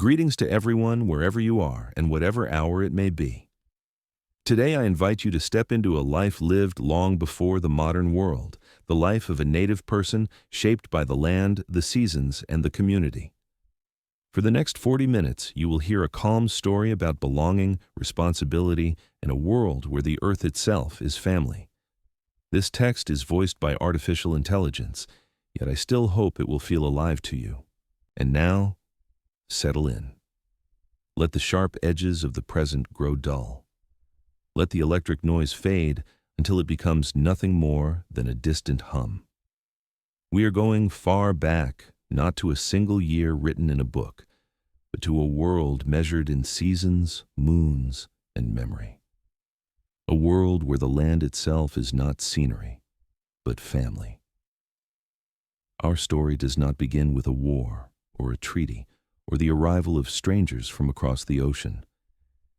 Greetings to everyone wherever you are and whatever hour it may be. Today I invite you to step into a life lived long before the modern world, the life of a native person shaped by the land, the seasons, and the community. For the next 40 minutes, you will hear a calm story about belonging, responsibility, and a world where the earth itself is family. This text is voiced by artificial intelligence, yet I still hope it will feel alive to you. And now, settle in. Let the sharp edges of the present grow dull. Let the electric noise fade until it becomes nothing more than a distant hum. We are going far back, not to a single year written in a book, but to a world measured in seasons, moons, and memory. A world where the land itself is not scenery, but family. Our story does not begin with a war or a treaty or the arrival of strangers from across the ocean.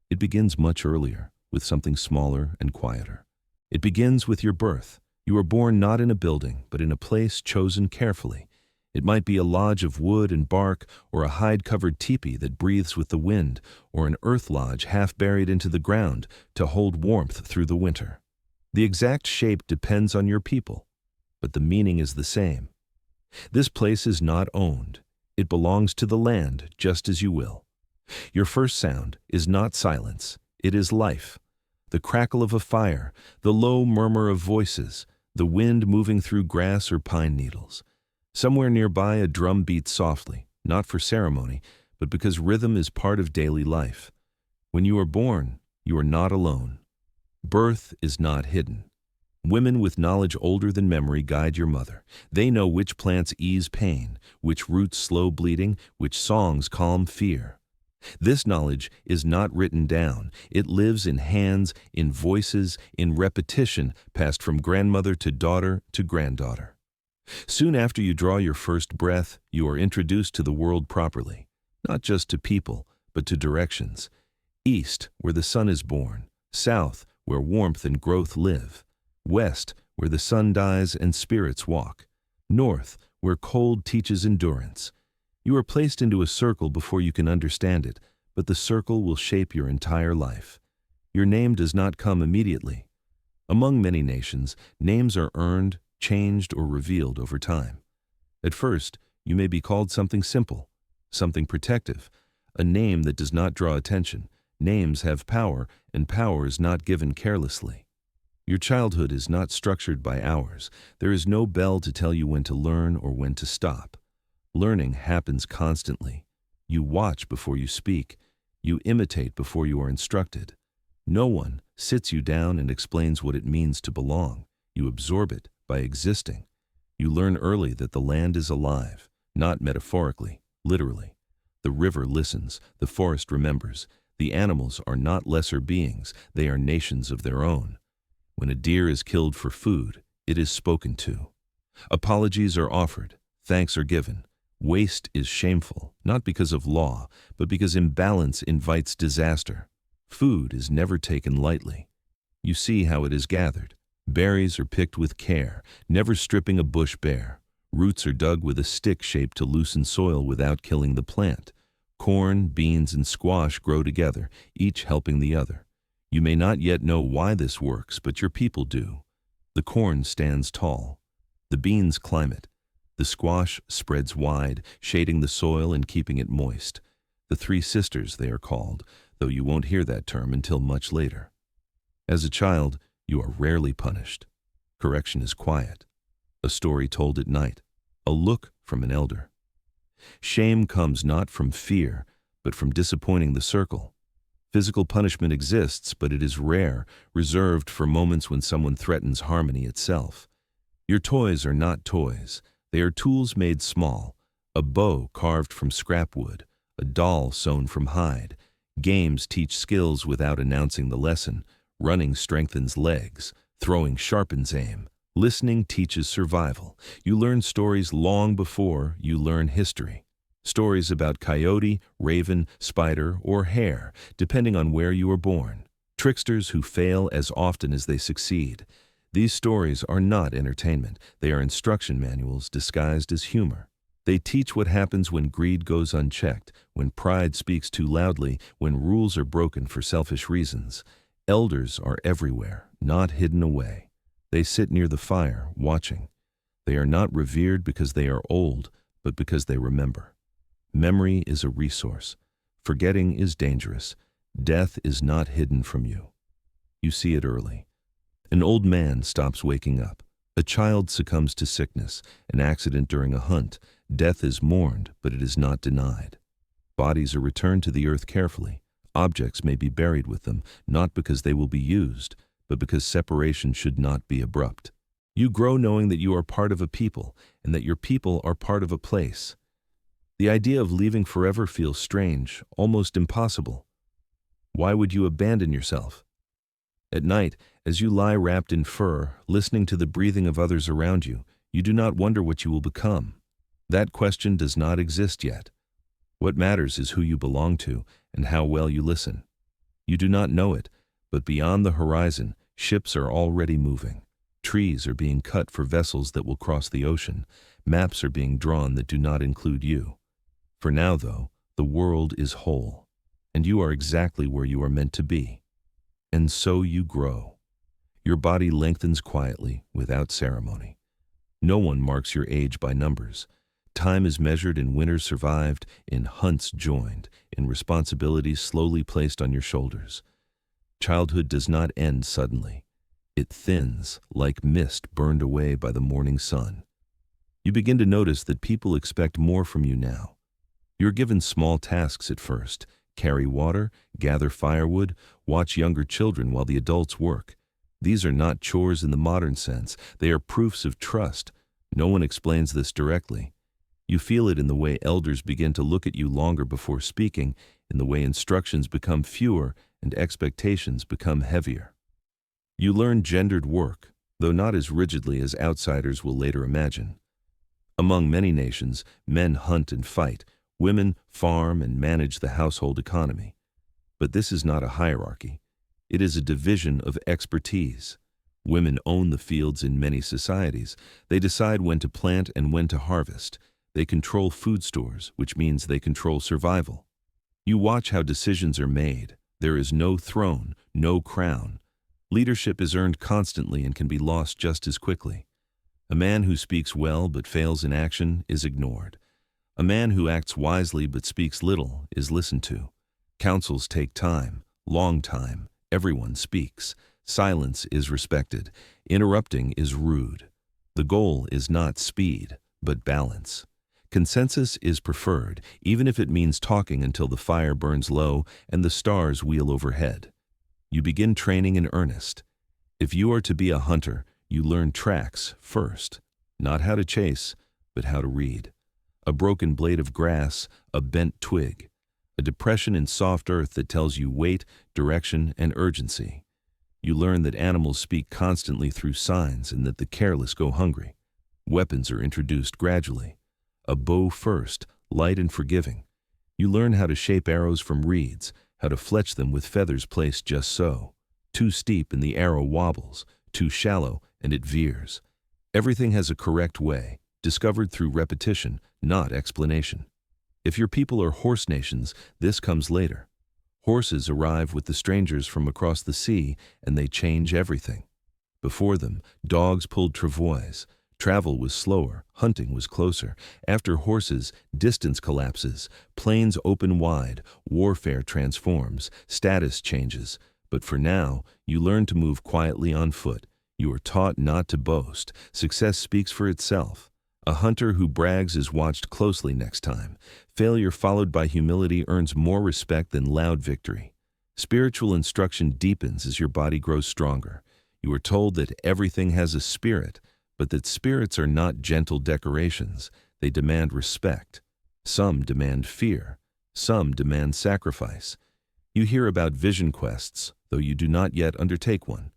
It begins much earlier, with something smaller and quieter. It begins with your birth. You are born not in a building, but in a place chosen carefully. It might be a lodge of wood and bark, or a hide-covered teepee that breathes with the wind, or an earth lodge half buried into the ground to hold warmth through the winter. The exact shape depends on your people, but the meaning is the same. This place is not owned. It belongs to the land, just as you will. Your first sound is not silence, it is life. The crackle of a fire, the low murmur of voices, the wind moving through grass or pine needles. Somewhere nearby a drum beats softly, not for ceremony, but because rhythm is part of daily life. When you are born, you are not alone. Birth is not hidden. Women with knowledge older than memory guide your mother. They know which plants ease pain, which roots slow bleeding, which songs calm fear. This knowledge is not written down. It lives in hands, in voices, in repetition, passed from grandmother to daughter to granddaughter. Soon after you draw your first breath, you are introduced to the world properly, not just to people, but to directions. East, where the sun is born. South, where warmth and growth live. West, where the sun dies and spirits walk. North, where cold teaches endurance. You are placed into a circle before you can understand it, but the circle will shape your entire life. Your name does not come immediately. Among many nations, names are earned, changed, or revealed over time. At first, you may be called something simple, something protective, a name that does not draw attention. Names have power, and power is not given carelessly. Your childhood is not structured by hours. There is no bell to tell you when to learn or when to stop. Learning happens constantly. You watch before you speak. You imitate before you are instructed. No one sits you down and explains what it means to belong. You absorb it by existing. You learn early that the land is alive, not metaphorically, literally. The river listens, the forest remembers. The animals are not lesser beings, they are nations of their own. When a deer is killed for food, it is spoken to. Apologies are offered, thanks are given. Waste is shameful, not because of law, but because imbalance invites disaster. Food is never taken lightly. You see how it is gathered. Berries are picked with care, never stripping a bush bare. Roots are dug with a stick shaped to loosen soil without killing the plant. Corn, beans, and squash grow together, each helping the other. You may not yet know why this works, but your people do. The corn stands tall. The beans climb it. The squash spreads wide, shading the soil and keeping it moist. The three sisters, they are called, though you won't hear that term until much later. As a child, you are rarely punished. Correction is quiet. A story told at night. A look from an elder. Shame comes not from fear, but from disappointing the circle. Physical punishment exists, but it is rare, reserved for moments when someone threatens harmony itself. Your toys are not toys. They are tools made small. A bow carved from scrap wood, a doll sewn from hide. Games teach skills without announcing the lesson. Running strengthens legs. Throwing sharpens aim. Listening teaches survival. You learn stories long before you learn history. Stories about coyote, raven, spider, or hare, depending on where you were born. Tricksters who fail as often as they succeed. These stories are not entertainment. They are instruction manuals disguised as humor. They teach what happens when greed goes unchecked, when pride speaks too loudly, when rules are broken for selfish reasons. Elders are everywhere, not hidden away. They sit near the fire, watching. They are not revered because they are old, but because they remember. Memory is a resource. Forgetting is dangerous. Death is not hidden from you. You see it early. An old man stops waking up. A child succumbs to sickness, an accident during a hunt. Death is mourned, but it is not denied. Bodies are returned to the earth carefully. Objects may be buried with them, not because they will be used, but because separation should not be abrupt. You grow knowing that you are part of a people, and that your people are part of a place. The idea of leaving forever feels strange, almost impossible. Why would you abandon yourself? At night, as you lie wrapped in fur, listening to the breathing of others around you, you do not wonder what you will become. That question does not exist yet. What matters is who you belong to and how well you listen. You do not know it, but beyond the horizon, ships are already moving. Trees are being cut for vessels that will cross the ocean. Maps are being drawn that do not include you. For now, though, the world is whole, and you are exactly where you are meant to be. And so you grow. Your body lengthens quietly, without ceremony. No one marks your age by numbers. Time is measured in winters survived, in hunts joined, in responsibilities slowly placed on your shoulders. Childhood does not end suddenly. It thins, like mist burned away by the morning sun. You begin to notice that people expect more from you now. You're given small tasks at first. Carry water, gather firewood, watch younger children while the adults work. These are not chores in the modern sense. They are proofs of trust. No one explains this directly. You feel it in the way elders begin to look at you longer before speaking, in the way instructions become fewer and expectations become heavier. You learn gendered work, though not as rigidly as outsiders will later imagine. Among many nations, men hunt and fight. Women farm and manage the household economy. But this is not a hierarchy. It is a division of expertise. Women own the fields in many societies. They decide when to plant and when to harvest. They control food stores, which means they control survival. You watch how decisions are made. There is no throne, no crown. Leadership is earned constantly and can be lost just as quickly. A man who speaks well but fails in action is ignored. A man who acts wisely but speaks little is listened to. Counsels take time, long time. Everyone speaks. Silence is respected. Interrupting is rude. The goal is not speed, but balance. Consensus is preferred, even if it means talking until the fire burns low and the stars wheel overhead. You begin training in earnest. If you are to be a hunter, you learn tracks first. Not how to chase, but how to read. A broken blade of grass, a bent twig, a depression in soft earth that tells you weight, direction, and urgency. You learn that animals speak constantly through signs and that the careless go hungry. Weapons are introduced gradually. A bow first, light and forgiving. You learn how to shape arrows from reeds, how to fletch them with feathers placed just so. Too steep and the arrow wobbles, too shallow and it veers. Everything has a correct way, discovered through repetition, not explanation. If your people are horse nations, this comes later. Horses arrive with the strangers from across the sea, and they change everything. Before them, dogs pulled travois. Travel was slower, hunting was closer. After horses, distance collapses, plains open wide, warfare transforms, status changes. But for now, you learn to move quietly on foot. You are taught not to boast. Success speaks for itself. A hunter who brags is watched closely next time. Failure followed by humility earns more respect than loud victory. Spiritual instruction deepens as your body grows stronger. You are told that everything has a spirit, but that spirits are not gentle decorations. They demand respect. Some demand fear. Some demand sacrifice. You hear about vision quests, though you do not yet undertake one.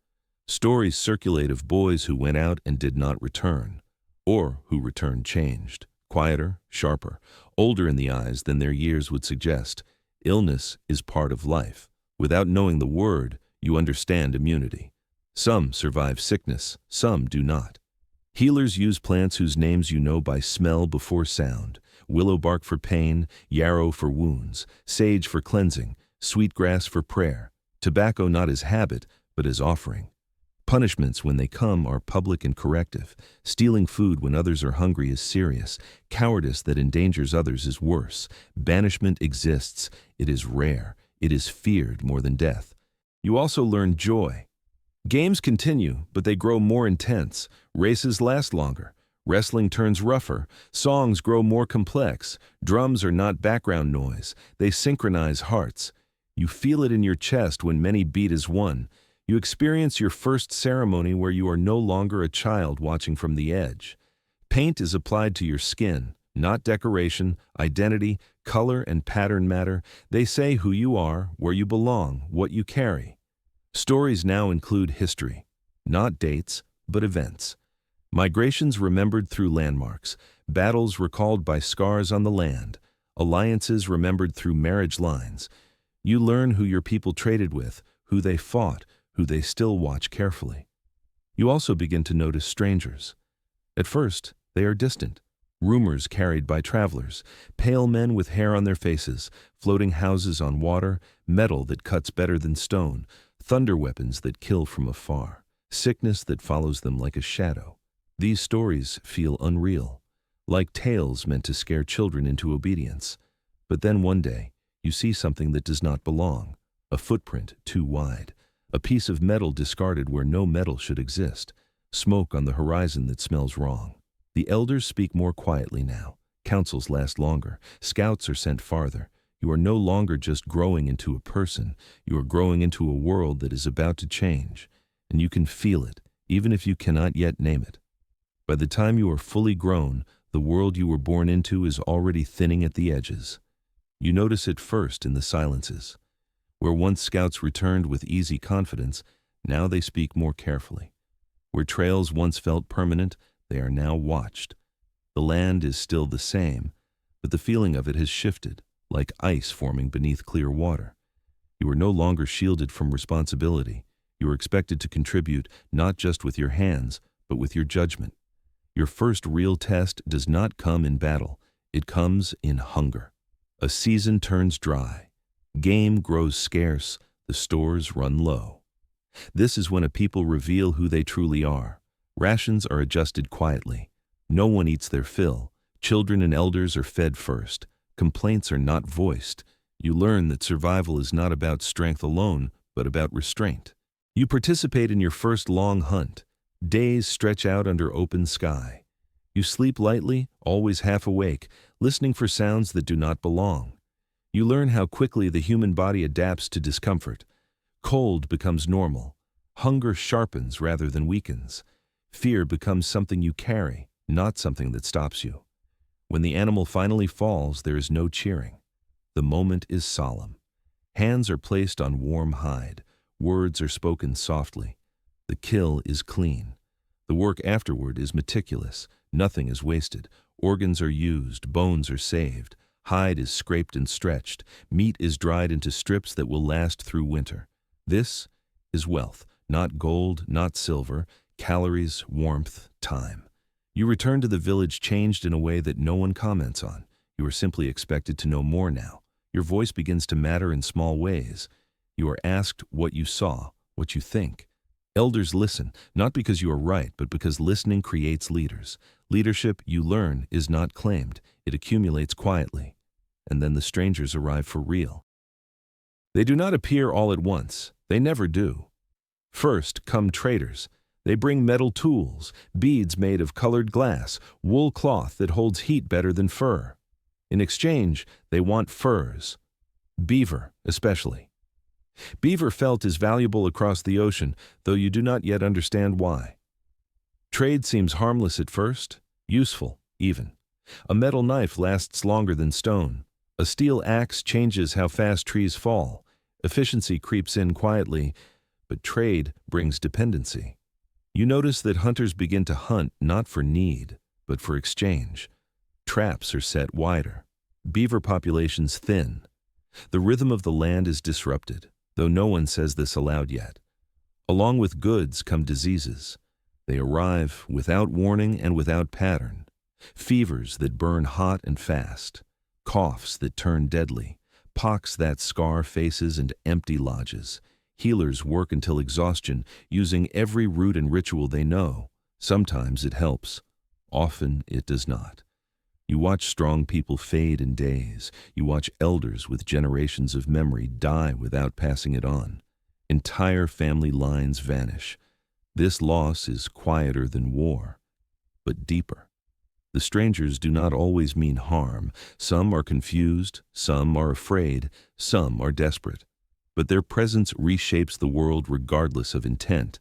Stories circulate of boys who went out and did not return, or who returned changed, quieter, sharper, older in the eyes than their years would suggest. Illness is part of life. Without knowing the word, you understand immunity. Some survive sickness, some do not. Healers use plants whose names you know by smell before sound: willow bark for pain, yarrow for wounds, sage for cleansing, sweetgrass for prayer, tobacco not as habit, but as offering. Punishments when they come are public and corrective. Stealing food when others are hungry is serious. Cowardice that endangers others is worse. Banishment exists. It is rare. It is feared more than death. You also learn joy. Games continue, but they grow more intense. Races last longer. Wrestling turns rougher. Songs grow more complex. Drums are not background noise. They synchronize hearts. You feel it in your chest when many beat as one. You experience your first ceremony where you are no longer a child watching from the edge. Paint is applied to your skin, not decoration. Identity, color, and pattern matter. They say who you are, where you belong, what you carry. Stories now include history, not dates, but events. Migrations remembered through landmarks, battles recalled by scars on the land, alliances remembered through marriage lines. You learn who your people traded with, who they fought, who they still watch carefully. You also begin to notice strangers. At first, they are distant. Rumors carried by travelers, pale men with hair on their faces, floating houses on water, metal that cuts better than stone, thunder weapons that kill from afar, sickness that follows them like a shadow. These stories feel unreal, like tales meant to scare children into obedience. But then one day, you see something that does not belong, a footprint too wide, a piece of metal discarded where no metal should exist, smoke on the horizon that smells wrong. The elders speak more quietly now. Councils last longer. Scouts are sent farther. You are no longer just growing into a person. You are growing into a world that is about to change, and you can feel it, even if you cannot yet name it. By the time you are fully grown, the world you were born into is already thinning at the edges. You notice it first in the silences. Where once scouts returned with easy confidence, now they speak more carefully. Where trails once felt permanent, they are now watched. The land is still the same, but the feeling of it has shifted, like ice forming beneath clear water. You are no longer shielded from responsibility. You are expected to contribute not just with your hands, but with your judgment. Your first real test does not come in battle. It comes in hunger. A season turns dry. Game grows scarce, the stores run low. This is when a people reveal who they truly are. Rations are adjusted quietly. No one eats their fill. Children and elders are fed first. Complaints are not voiced. You learn that survival is not about strength alone, but about restraint. You participate in your first long hunt. Days stretch out under open sky. You sleep lightly, always half awake, listening for sounds that do not belong. You learn how quickly the human body adapts to discomfort. Cold becomes normal. Hunger sharpens rather than weakens. Fear becomes something you carry, not something that stops you. When the animal finally falls, there is no cheering. The moment is solemn. Hands are placed on warm hide. Words are spoken softly. The kill is clean. The work afterward is meticulous. Nothing is wasted. Organs are used. Bones are saved. Hide is scraped and stretched. Meat is dried into strips that will last through winter. This is wealth, not gold, not silver, calories, warmth, time. You return to the village changed in a way that no one comments on. You are simply expected to know more now. Your voice begins to matter in small ways. You are asked what you saw, what you think. Elders listen, not because you are right, but because listening creates leaders. Leadership, you learn, is not claimed. It accumulates quietly. And then the strangers arrive for real. They do not appear all at once. They never do. First come traders. They bring metal tools, beads made of colored glass, wool cloth that holds heat better than fur. In exchange, they want furs. Beaver, especially. Beaver felt is valuable across the ocean, though you do not yet understand why. Trade seems harmless at first, useful, even. A metal knife lasts longer than stone. A steel axe changes how fast trees fall. Efficiency creeps in quietly, but trade brings dependency. You notice that hunters begin to hunt not for need, but for exchange. Traps are set wider. Beaver populations thin. The rhythm of the land is disrupted, though no one says this aloud yet. Along with goods come diseases. They arrive without warning and without pattern. Fevers that burn hot and fast, coughs that turn deadly, pox that scar faces and empty lodges. Healers work until exhaustion, using every root and ritual they know. Sometimes it helps, often it does not. You watch strong people fade in days. You watch elders with generations of memory die without passing it on. Entire family lines vanish. This loss is quieter than war, but deeper. The strangers do not always mean harm. Some are confused, some are afraid, some are desperate. But their presence reshapes the world regardless of intent.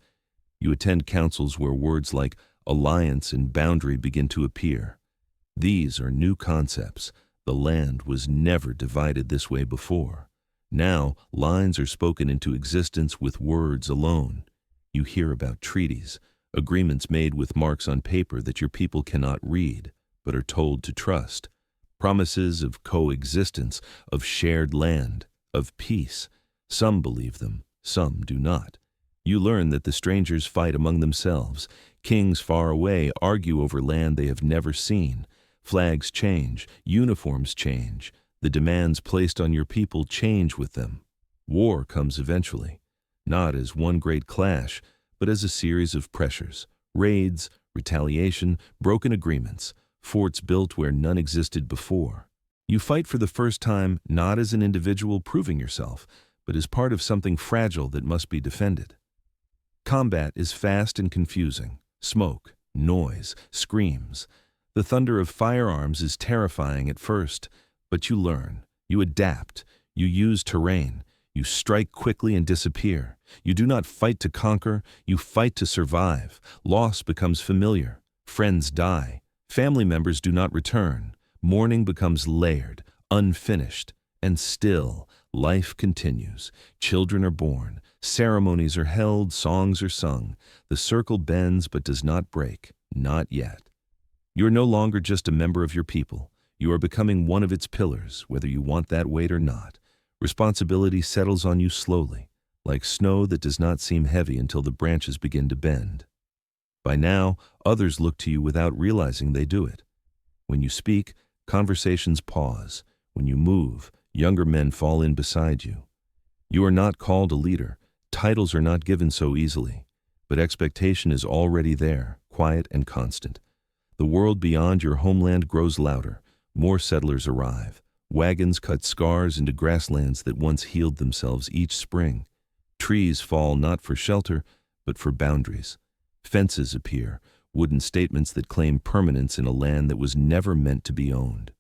You attend councils where words like alliance and boundary begin to appear. These are new concepts. The land was never divided this way before. Now, lines are spoken into existence with words alone. You hear about treaties, agreements made with marks on paper that your people cannot read, but are told to trust. Promises of coexistence, of shared land, of peace. Some believe them, some do not. You learn that the strangers fight among themselves. Kings far away argue over land they have never seen. Flags change, uniforms change. The demands placed on your people change with them. War comes eventually, not as one great clash, but as a series of pressures, raids, retaliation, broken agreements, forts built where none existed before. You fight for the first time not as an individual proving yourself, but as part of something fragile that must be defended. Combat is fast and confusing. Smoke, noise, screams. The thunder of firearms is terrifying at first, but you learn, you adapt, you use terrain, you strike quickly and disappear. You do not fight to conquer, you fight to survive. Loss becomes familiar, friends die, family members do not return. Mourning becomes layered, unfinished, and still, life continues. Children are born, ceremonies are held, songs are sung. The circle bends but does not break, not yet. You are no longer just a member of your people. You are becoming one of its pillars, whether you want that weight or not. Responsibility settles on you slowly, like snow that does not seem heavy until the branches begin to bend. By now, others look to you without realizing they do it. When you speak, conversations pause. When you move, younger men fall in beside you. You are not called a leader. Titles are not given so easily. But expectation is already there, quiet and constant. The world beyond your homeland grows louder. More settlers arrive. Wagons cut scars into grasslands that once healed themselves each spring. Trees fall not for shelter, but for boundaries. Fences appear, wooden statements that claim permanence in a land that was never meant to be owned.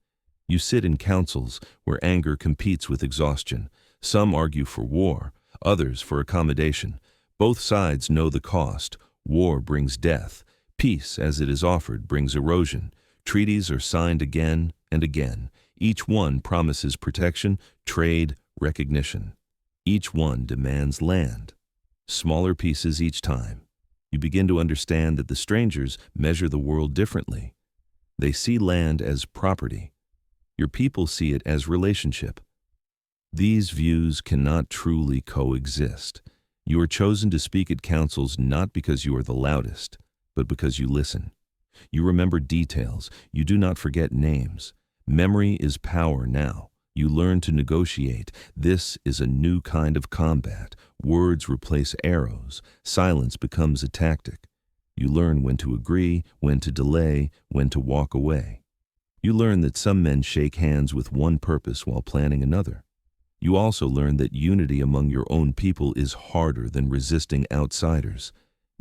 You sit in councils where anger competes with exhaustion. Some argue for war, others for accommodation. Both sides know the cost. War brings death. Peace, as it is offered, brings erosion. Treaties are signed again and again. Each one promises protection, trade, recognition. Each one demands land. Smaller pieces each time. You begin to understand that the strangers measure the world differently. They see land as property. Your people see it as relationship. These views cannot truly coexist. You are chosen to speak at councils not because you are the loudest, but because you listen. You remember details. You do not forget names. Memory is power now. You learn to negotiate. This is a new kind of combat. Words replace arrows. Silence becomes a tactic. You learn when to agree, when to delay, when to walk away. You learn that some men shake hands with one purpose while planning another. You also learn that unity among your own people is harder than resisting outsiders.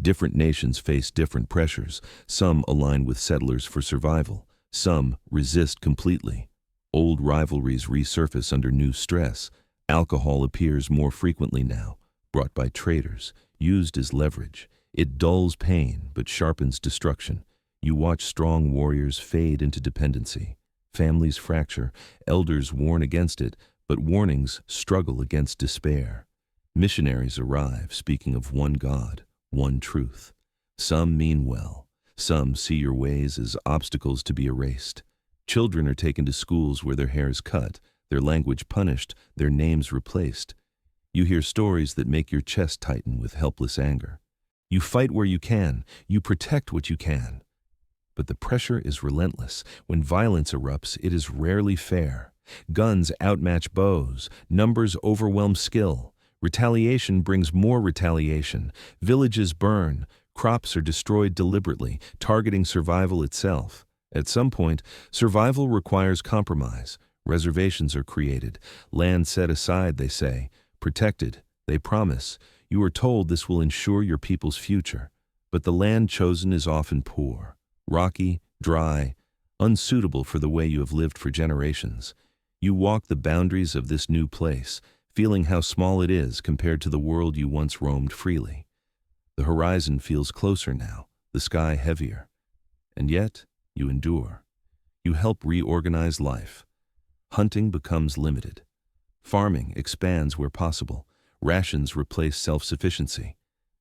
Different nations face different pressures. Some align with settlers for survival. Some resist completely. Old rivalries resurface under new stress. Alcohol appears more frequently now, brought by traders, used as leverage. It dulls pain but sharpens destruction. You watch strong warriors fade into dependency. Families fracture, elders warn against it, but warnings struggle against despair. Missionaries arrive, speaking of one God, one truth. Some mean well. Some see your ways as obstacles to be erased. Children are taken to schools where their hair is cut, their language punished, their names replaced. You hear stories that make your chest tighten with helpless anger. You fight where you can. You protect what you can. But the pressure is relentless. When violence erupts, it is rarely fair. Guns outmatch bows. Numbers overwhelm skill. Retaliation brings more retaliation. Villages burn. Crops are destroyed deliberately, targeting survival itself. At some point, survival requires compromise. Reservations are created. Land set aside, they say. Protected, they promise. You are told this will ensure your people's future. But the land chosen is often poor. Rocky, dry, unsuitable for the way you have lived for generations. You walk the boundaries of this new place, feeling how small it is compared to the world you once roamed freely. The horizon feels closer now, the sky heavier. And yet, you endure. You help reorganize life. Hunting becomes limited. Farming expands where possible. Rations replace self-sufficiency.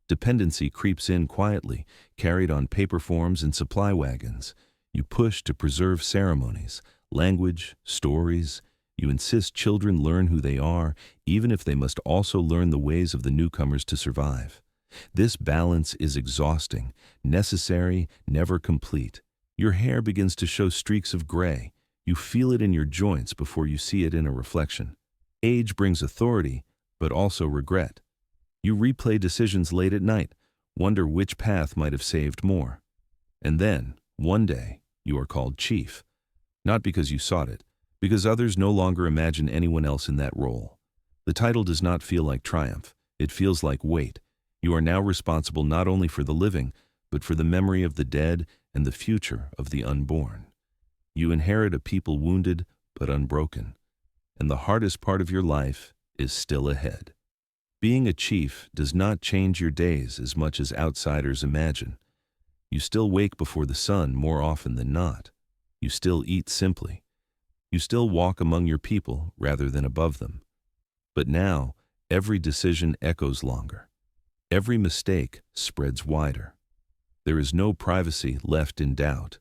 Dependency creeps in quietly, carried on paper forms and supply wagons. You push to preserve ceremonies, language, stories. You insist children learn who they are, even if they must also learn the ways of the newcomers to survive. This balance is exhausting, necessary, never complete. Your hair begins to show streaks of gray. You feel it in your joints before you see it in a reflection. Age brings authority, but also regret. You replay decisions late at night, wonder which path might have saved more. And then, one day, you are called chief. Not because you sought it, because others no longer imagine anyone else in that role. The title does not feel like triumph. It feels like weight. You are now responsible not only for the living, but for the memory of the dead and the future of the unborn. You inherit a people wounded but unbroken. And the hardest part of your life is still ahead. Being a chief does not change your days as much as outsiders imagine. You still wake before the sun more often than not. You still eat simply. You still walk among your people rather than above them. But now, every decision echoes longer. Every mistake spreads wider. There is no privacy left in doubt.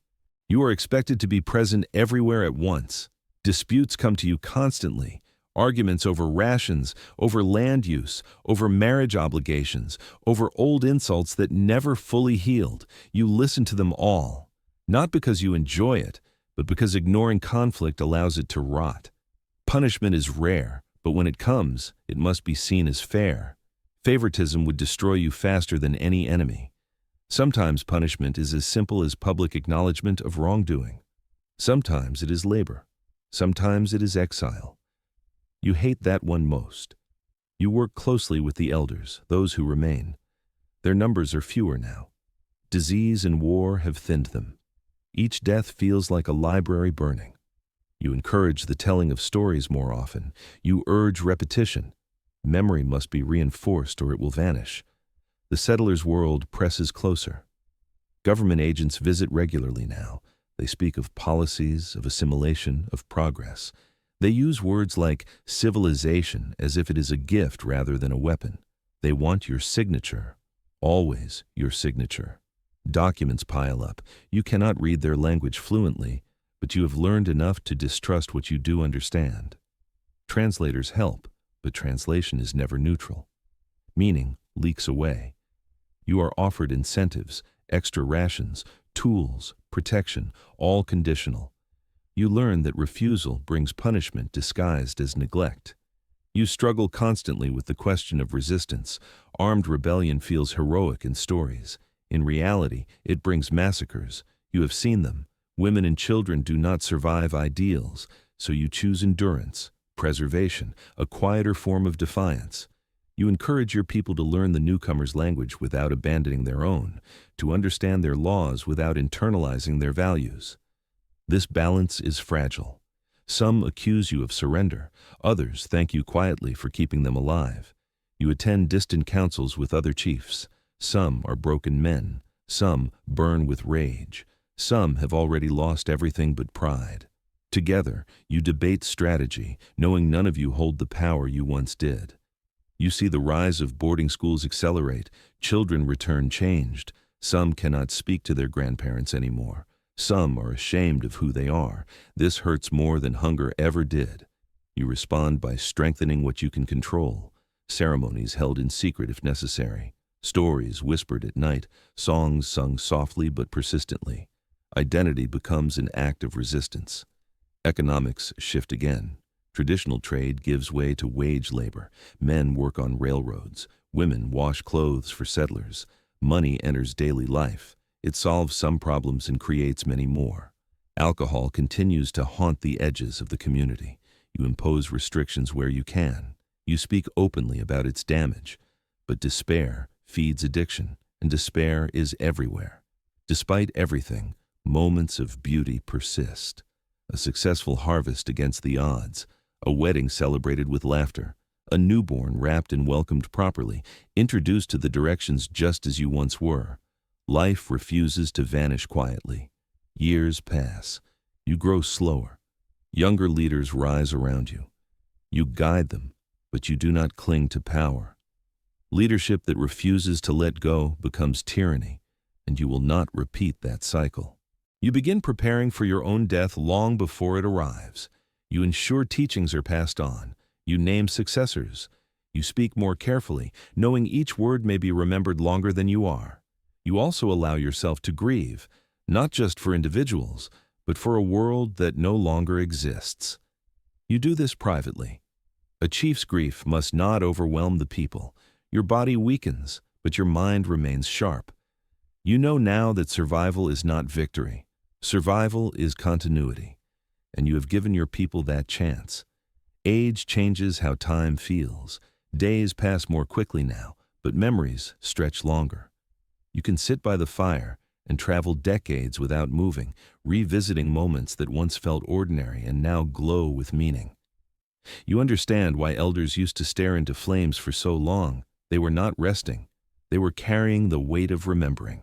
You are expected to be present everywhere at once. Disputes come to you constantly. Arguments over rations, over land use, over marriage obligations, over old insults that never fully healed. You listen to them all, not because you enjoy it, but because ignoring conflict allows it to rot. Punishment is rare, but when it comes, it must be seen as fair. Favoritism would destroy you faster than any enemy. Sometimes punishment is as simple as public acknowledgement of wrongdoing. Sometimes it is labor. Sometimes it is exile. You hate that one most. You work closely with the elders, those who remain. Their numbers are fewer now. Disease and war have thinned them. Each death feels like a library burning. You encourage the telling of stories more often. You urge repetition. Memory must be reinforced or it will vanish. The settler's world presses closer. Government agents visit regularly now. They speak of policies, of assimilation, of progress. They use words like civilization as if it is a gift rather than a weapon. They want your signature, always your signature. Documents pile up. You cannot read their language fluently, but you have learned enough to distrust what you do understand. Translators help, but translation is never neutral. Meaning leaks away. You are offered incentives, extra rations, tools, protection, all conditional. You learn that refusal brings punishment disguised as neglect. You struggle constantly with the question of resistance. Armed rebellion feels heroic in stories. In reality, it brings massacres. You have seen them. Women and children do not survive ideals, so you choose endurance, preservation, a quieter form of defiance. You encourage your people to learn the newcomer's language without abandoning their own, to understand their laws without internalizing their values. This balance is fragile. Some accuse you of surrender. Others thank you quietly for keeping them alive. You attend distant councils with other chiefs. Some are broken men. Some burn with rage. Some have already lost everything but pride. Together, you debate strategy, knowing none of you hold the power you once did. You see the rise of boarding schools accelerate. Children return changed. Some cannot speak to their grandparents anymore. Some are ashamed of who they are. This hurts more than hunger ever did. You respond by strengthening what you can control. Ceremonies held in secret if necessary. Stories whispered at night, songs sung softly but persistently. Identity becomes an act of resistance. Economics shift again. Traditional trade gives way to wage labor. Men work on railroads. Women wash clothes for settlers. Money enters daily life. It solves some problems and creates many more. Alcohol continues to haunt the edges of the community. You impose restrictions where you can. You speak openly about its damage. But despair feeds addiction, and despair is everywhere. Despite everything, moments of beauty persist. A successful harvest against the odds, a wedding celebrated with laughter, a newborn wrapped and welcomed properly, introduced to the directions just as you once were. Life refuses to vanish quietly. Years pass. You grow slower. Younger leaders rise around you. You guide them, but you do not cling to power. Leadership that refuses to let go becomes tyranny, and you will not repeat that cycle. You begin preparing for your own death long before it arrives. You ensure teachings are passed on. You name successors. You speak more carefully, knowing each word may be remembered longer than you are. You also allow yourself to grieve, not just for individuals, but for a world that no longer exists. You do this privately. A chief's grief must not overwhelm the people. Your body weakens, but your mind remains sharp. You know now that survival is not victory. Survival is continuity, and you have given your people that chance. Age changes how time feels. Days pass more quickly now, but memories stretch longer. You can sit by the fire and travel decades without moving, revisiting moments that once felt ordinary and now glow with meaning. You understand why elders used to stare into flames for so long. They were not resting. They were carrying the weight of remembering.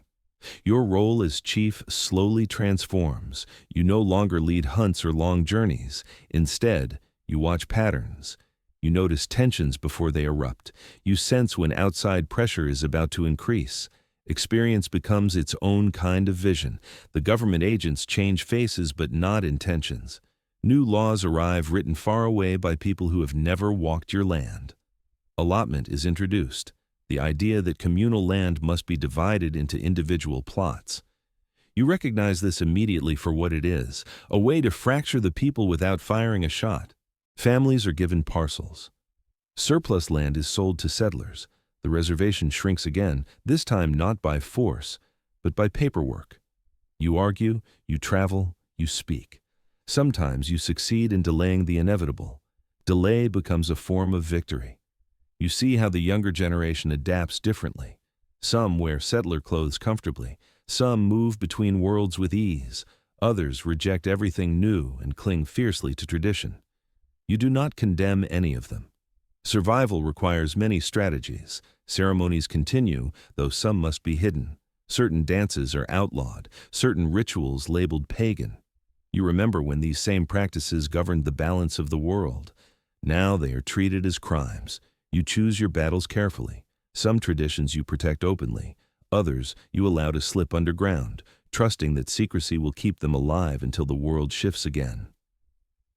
Your role as chief slowly transforms. You no longer lead hunts or long journeys. Instead, you watch patterns. You notice tensions before they erupt. You sense when outside pressure is about to increase. Experience becomes its own kind of vision. The government agents change faces but not intentions. New laws arrive written far away by people who have never walked your land. Allotment is introduced. The idea that communal land must be divided into individual plots. You recognize this immediately for what it is, a way to fracture the people without firing a shot. Families are given parcels. Surplus land is sold to settlers. The reservation shrinks again, this time not by force, but by paperwork. You argue, you travel, you speak. Sometimes you succeed in delaying the inevitable. Delay becomes a form of victory. You see how the younger generation adapts differently. Some wear settler clothes comfortably. Some move between worlds with ease. Others reject everything new and cling fiercely to tradition. You do not condemn any of them. Survival requires many strategies. Ceremonies continue, though some must be hidden. Certain dances are outlawed, certain rituals labeled pagan. You remember when these same practices governed the balance of the world. Now they are treated as crimes. You choose your battles carefully. Some traditions you protect openly. Others you allow to slip underground, trusting that secrecy will keep them alive until the world shifts again.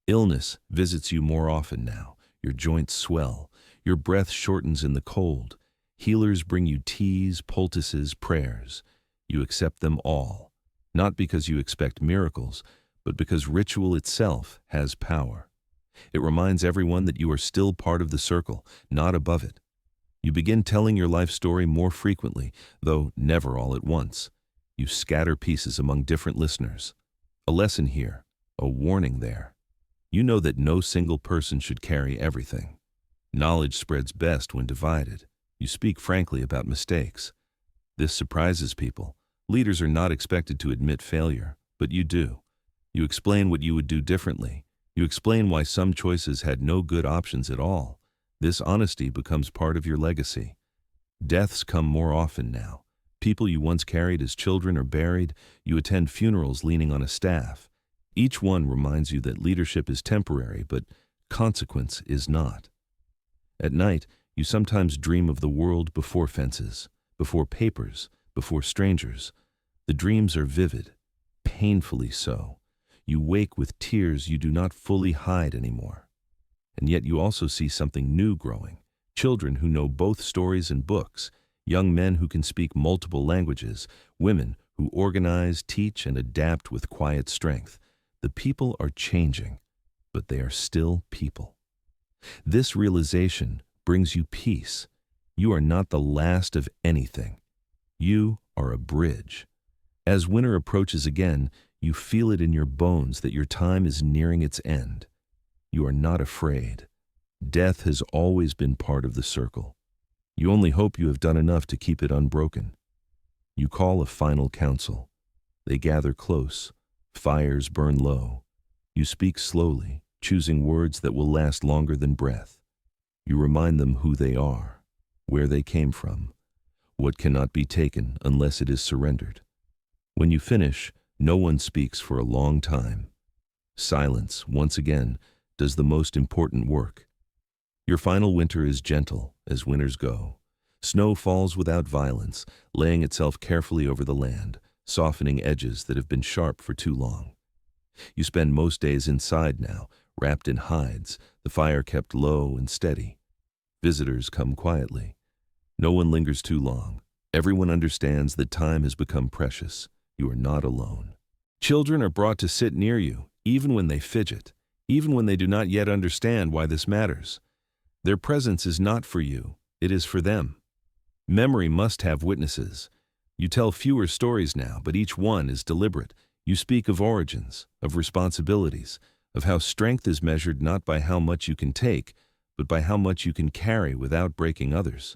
Illness visits you more often now. Your joints swell. Your breath shortens in the cold. Healers bring you teas, poultices, prayers. You accept them all, not because you expect miracles, but because ritual itself has power. It reminds everyone that you are still part of the circle, not above it. You begin telling your life story more frequently, though never all at once. You scatter pieces among different listeners. A lesson here, a warning there. You know that no single person should carry everything. Knowledge spreads best when divided. You speak frankly about mistakes. This surprises people. Leaders are not expected to admit failure, but you do. You explain what you would do differently. You explain why some choices had no good options at all. This honesty becomes part of your legacy. Deaths come more often now. People you once carried as children are buried. You attend funerals leaning on a staff. Each one reminds you that leadership is temporary, but consequence is not. At night, you sometimes dream of the world before fences, before papers, before strangers. The dreams are vivid, painfully so. You wake with tears you do not fully hide anymore. And yet you also see something new growing. Children who know both stories and books. young men who can speak multiple languages, women who organize, teach, and adapt with quiet strength. The people are changing, but they are still people. This realization brings you peace. You are not the last of anything. You are a bridge. As winter approaches again, you feel it in your bones that your time is nearing its end. You are not afraid. Death has always been part of the circle. You only hope you have done enough to keep it unbroken. You call a final council. They gather close. Fires burn low. You speak slowly, choosing words that will last longer than breath. You remind them who they are, where they came from, what cannot be taken unless it is surrendered. When you finish, no one speaks for a long time. Silence, once again, does the most important work. Your final winter is gentle, as winters go. Snow falls without violence, laying itself carefully over the land, softening edges that have been sharp for too long. You spend most days inside now, wrapped in hides, the fire kept low and steady. Visitors come quietly. No one lingers too long. Everyone understands that time has become precious. You are not alone. Children are brought to sit near you, even when they fidget, even when they do not yet understand why this matters. Their presence is not for you, it is for them. Memory must have witnesses. You tell fewer stories now, but each one is deliberate. You speak of origins, of responsibilities, of how strength is measured not by how much you can take, but by how much you can carry without breaking others.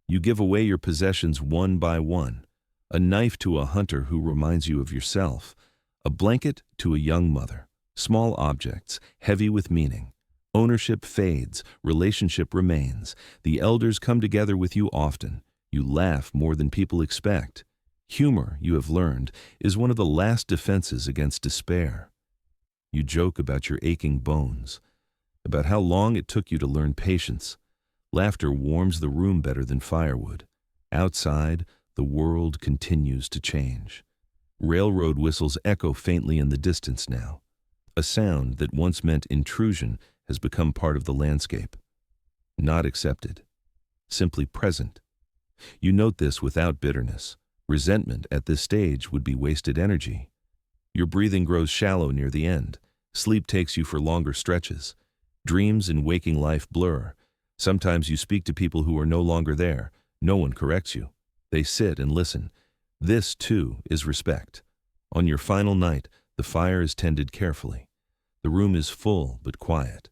You give away your possessions one by one. A knife to a hunter who reminds you of yourself. A blanket to a young mother. Small objects, heavy with meaning. Ownership fades, relationship remains. The elders come together with you often. You laugh more than people expect. Humor, you have learned, is one of the last defenses against despair. You joke about your aching bones, about how long it took you to learn patience. Laughter warms the room better than firewood. Outside, the world continues to change. Railroad whistles echo faintly in the distance now. A sound that once meant intrusion has become part of the landscape. Not accepted, simply present. You note this without bitterness. Resentment at this stage would be wasted energy. Your breathing grows shallow near the end. Sleep takes you for longer stretches. Dreams and waking life blur. Sometimes you speak to people who are no longer there. No one corrects you. They sit and listen. This, too, is respect. On your final night, the fire is tended carefully. The room is full but quiet.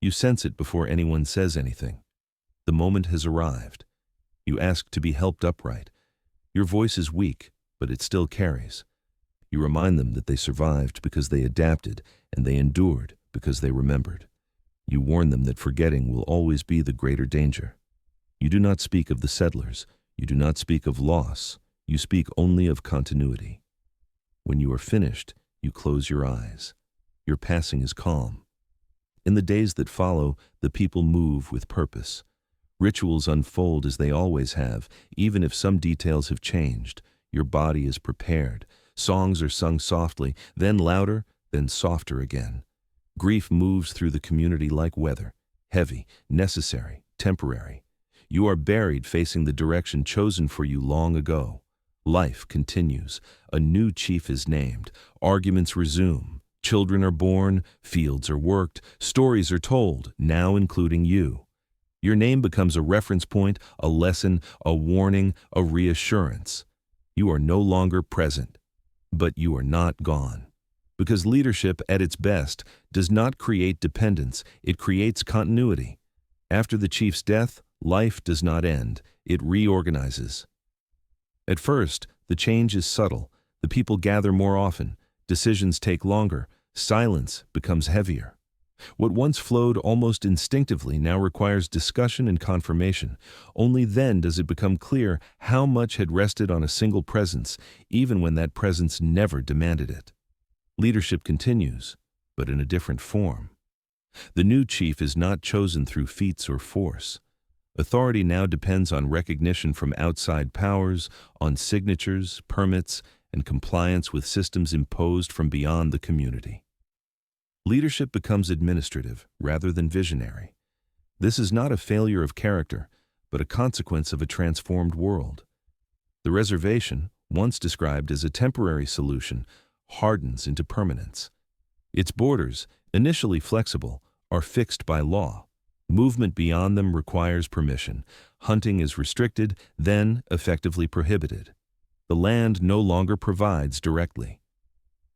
You sense it before anyone says anything. The moment has arrived. You ask to be helped upright. Your voice is weak, but it still carries. You remind them that they survived because they adapted, and they endured because they remembered. You warn them that forgetting will always be the greater danger. You do not speak of the settlers. You do not speak of loss. You speak only of continuity. When you are finished, you close your eyes. Your passing is calm. In the days that follow, the people move with purpose. Rituals unfold as they always have, even if some details have changed. Your body is prepared. Songs are sung softly, then louder, then softer again. Grief moves through the community like weather, heavy, necessary, temporary. You are buried facing the direction chosen for you long ago. Life continues. A new chief is named. Arguments resume. Children are born. Fields are worked. Stories are told, now including you. Your name becomes a reference point, a lesson, a warning, a reassurance. You are no longer present, but you are not gone. Because leadership, at its best, does not create dependence, it creates continuity. After the chief's death, life does not end, it reorganizes. At first, the change is subtle. The people gather more often. Decisions take longer. Silence becomes heavier. What once flowed almost instinctively now requires discussion and confirmation. Only then does it become clear how much had rested on a single presence, even when that presence never demanded it. Leadership continues, but in a different form. The new chief is not chosen through feats or force. Authority now depends on recognition from outside powers, on signatures, permits, and compliance with systems imposed from beyond the community. Leadership becomes administrative rather than visionary. This is not a failure of character, but a consequence of a transformed world. The reservation, once described as a temporary solution, hardens into permanence. Its borders, initially flexible, are fixed by law. Movement beyond them requires permission. Hunting is restricted, then effectively prohibited. The land no longer provides directly.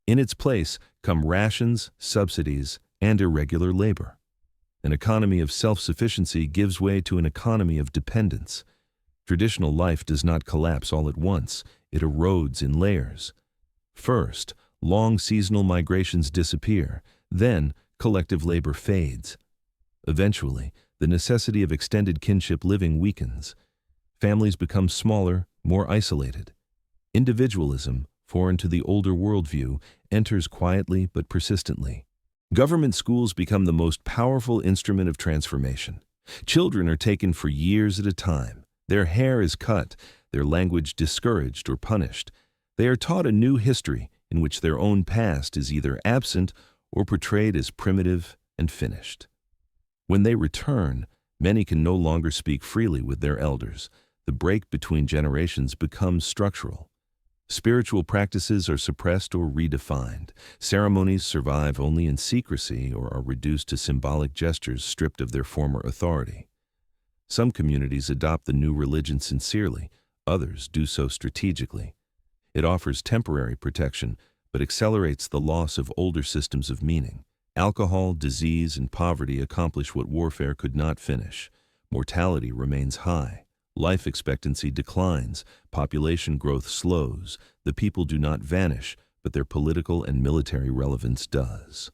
In its place come rations, subsidies, and irregular labor. An economy of self-sufficiency gives way to an economy of dependence. Traditional life does not collapse all at once, it erodes in layers. First, long seasonal migrations disappear, then collective labor fades. Eventually, the necessity of extended kinship living weakens. Families become smaller, more isolated. Individualism, foreign to the older worldview, enters quietly but persistently. Government schools become the most powerful instrument of transformation. Children are taken for years at a time. Their hair is cut, their language discouraged or punished. They are taught a new history in which their own past is either absent or portrayed as primitive and finished. When they return, many can no longer speak freely with their elders. The break between generations becomes structural. Spiritual practices are suppressed or redefined. Ceremonies survive only in secrecy or are reduced to symbolic gestures stripped of their former authority. Some communities adopt the new religion sincerely, others do so strategically. It offers temporary protection, but accelerates the loss of older systems of meaning. Alcohol, disease, and poverty accomplish what warfare could not finish. Mortality remains high. Life expectancy declines, population growth slows, the people do not vanish, but their political and military relevance does.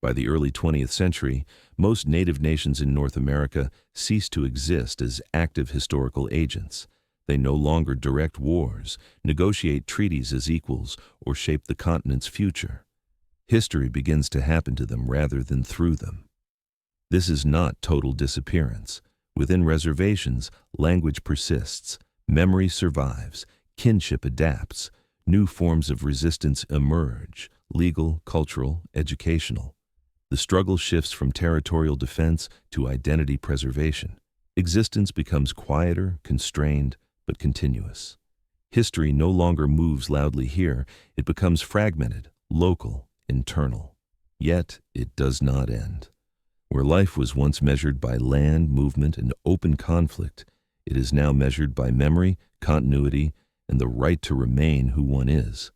By the early 20th century, most native nations in North America ceased to exist as active historical agents. They no longer direct wars, negotiate treaties as equals, or shape the continent's future. History begins to happen to them rather than through them. This is not total disappearance. Within reservations, language persists, memory survives, kinship adapts, new forms of resistance emerge, legal, cultural, educational. The struggle shifts from territorial defense to identity preservation. Existence becomes quieter, constrained, but continuous. History no longer moves loudly here, it becomes fragmented, local, internal. Yet it does not end. Where life was once measured by land, movement, and open conflict, it is now measured by memory, continuity, and the right to remain who one is.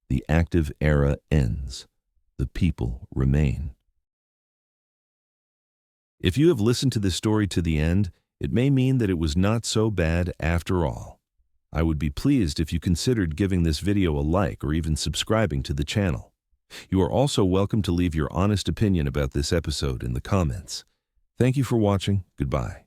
The active era ends. The people remain. If you have listened to this story to the end, it may mean that it was not so bad after all. I would be pleased if you considered giving this video a like or even subscribing to the channel. You are also welcome to leave your honest opinion about this episode in the comments. Thank you for watching. Goodbye.